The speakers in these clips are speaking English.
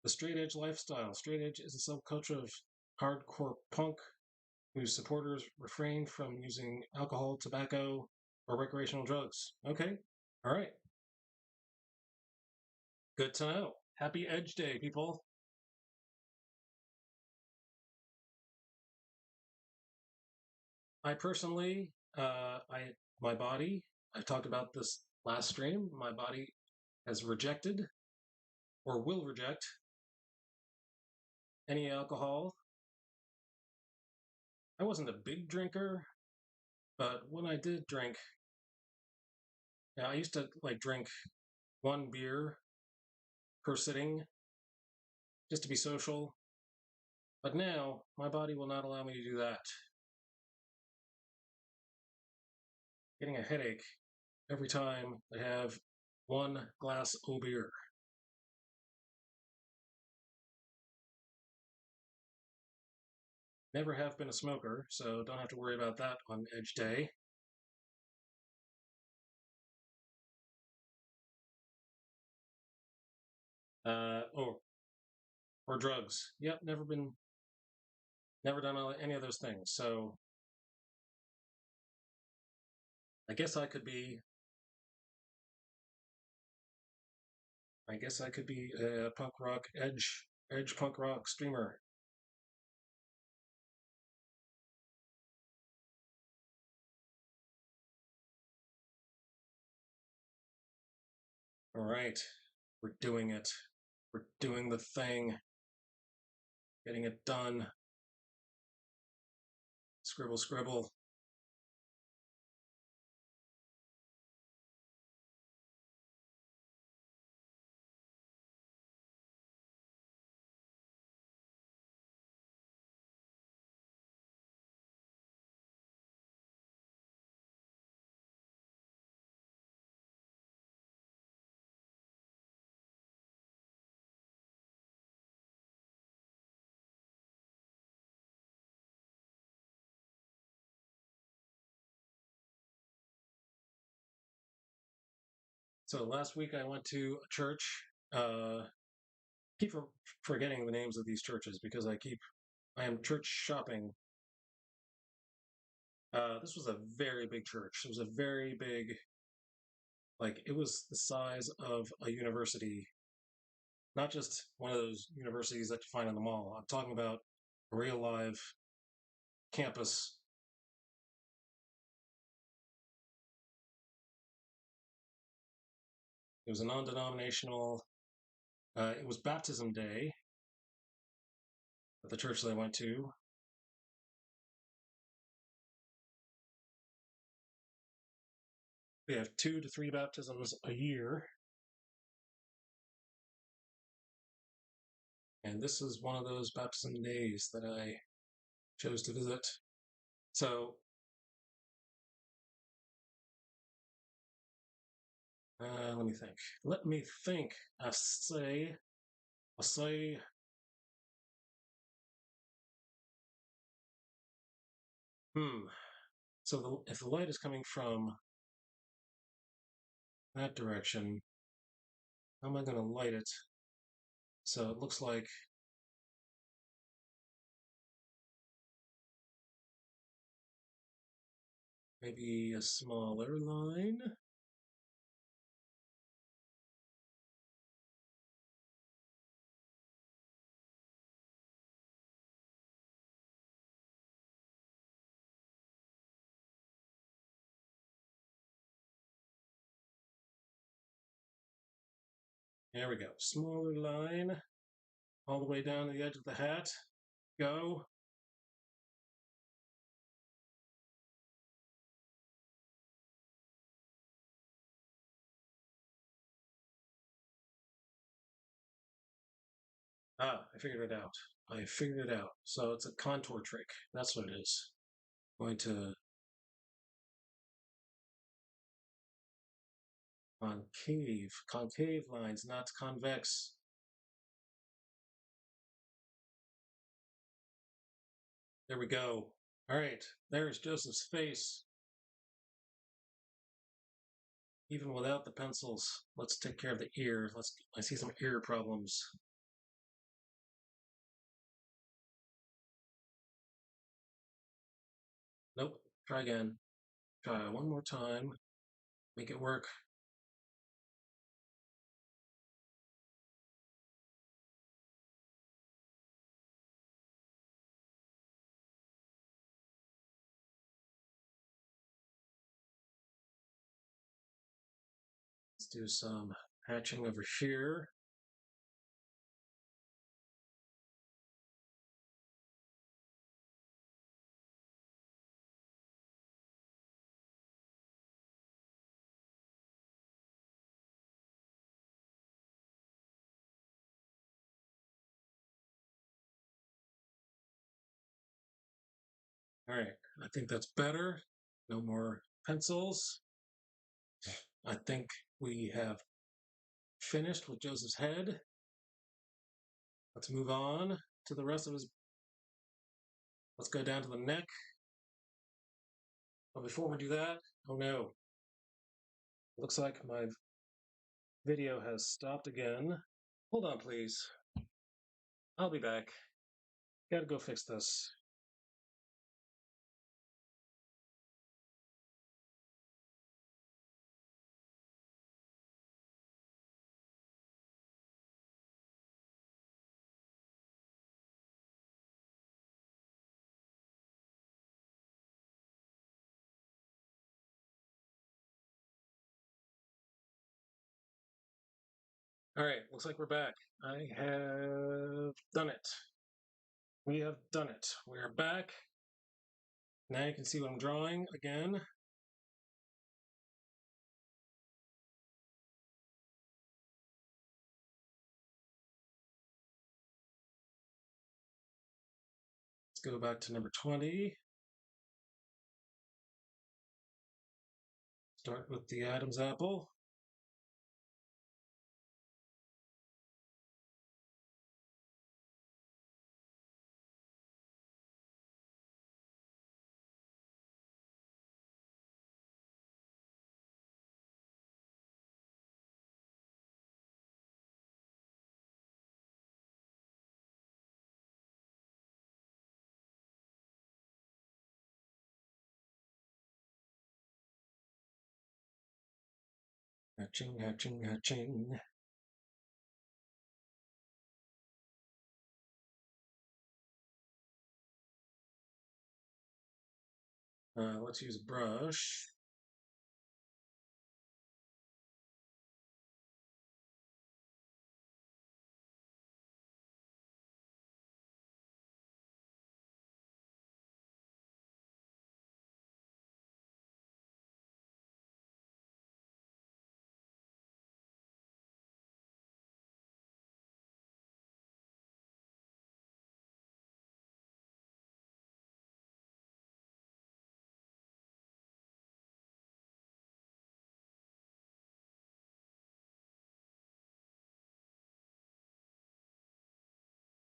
The straight edge lifestyle. Straight edge is a subculture of hardcore punk whose supporters refrain from using alcohol, tobacco, or recreational drugs. Okay, all right. Good to know. Happy Edge Day, people. I personally, my body. I talked about this last stream. My body has rejected or will reject any alcohol. I wasn't a big drinker, but when I did drink, I used to like drink one beer per sitting just to be social. But now my body will not allow me to do that. Getting a headache every time I have one glass of beer. Never have been a smoker, so don't have to worry about that on Edge Day. Oh, or drugs. Yep, never done any of those things. So I guess I could be a punk rock edge punk rock streamer. All right, we're doing it. We're doing the thing. Getting it done. Scribble, scribble. So last week I went to a church. Keep forgetting the names of these churches because I am church shopping. This was a very big church. It was a very big, like it was the size of a university, not just one of those universities that you find in the mall. I'm talking about a real live campus. It was a non-denominational. It was baptism day at the church that I went to. We have 2 to 3 baptisms a year, and this is one of those baptism days that I chose to visit. So let me think. Let me think. I say. So if the light is coming from that direction, how am I going to light it? So it looks like maybe a smaller line. There we go. Smaller line. All the way down to the edge of the hat. Go. Ah, I figured it out. I figured it out. So it's a contour trick. That's what it is. I'm going to concave lines, not convex. There we go. All right, there's Joseph's face. Even without the pencils, let's take care of the ear. I see some ear problems. Try again. Try one more time. Make it work. Let's do some hatching over here. All right, I think that's better. No more pencils. I think we have finished with Joseph's head. Let's move on to the rest of his. Let's go down to the neck. But before we do that, oh no. Looks like my video has stopped again. Hold on, please. I'll be back. Gotta go fix this. All right, looks like we're back. I have done it. We have done it. We are back. Now you can see what I'm drawing again. Let's go back to number 20. Start with the Adam's apple. Hatching, hatching, hatching. Let's use a brush.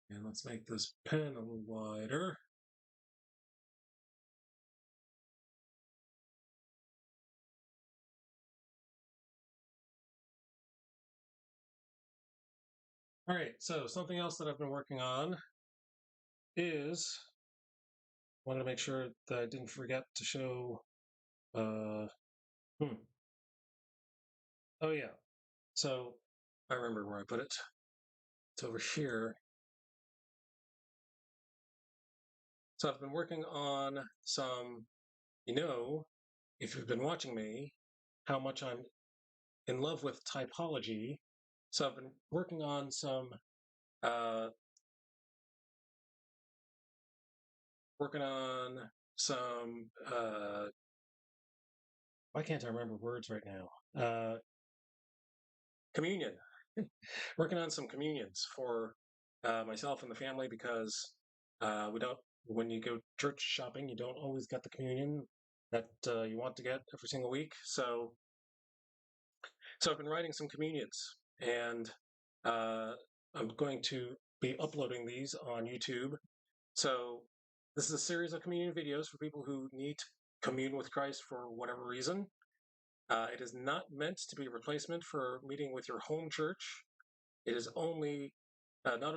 And let's make this pen a little wider. All right, so something else that I've been working on is wanted to make sure that I didn't forget to show. Uh, hmm. Oh yeah. So I remember where I put it. It's over here. So I've been working on some. If you've been watching me, how much I'm in love with typology. So I've been working on some. Uh, working on some. Why can't I remember words right now? Communion. Working on some communions for myself and the family because we don't. When you go church shopping, you don't always get the communion that you want to get every single week. So I've been writing some communions, and uh, I'm going to be uploading these on YouTube. So this is a series of communion videos for people who need to commune with Christ for whatever reason. It is not meant to be a replacement for meeting with your home church. It is only not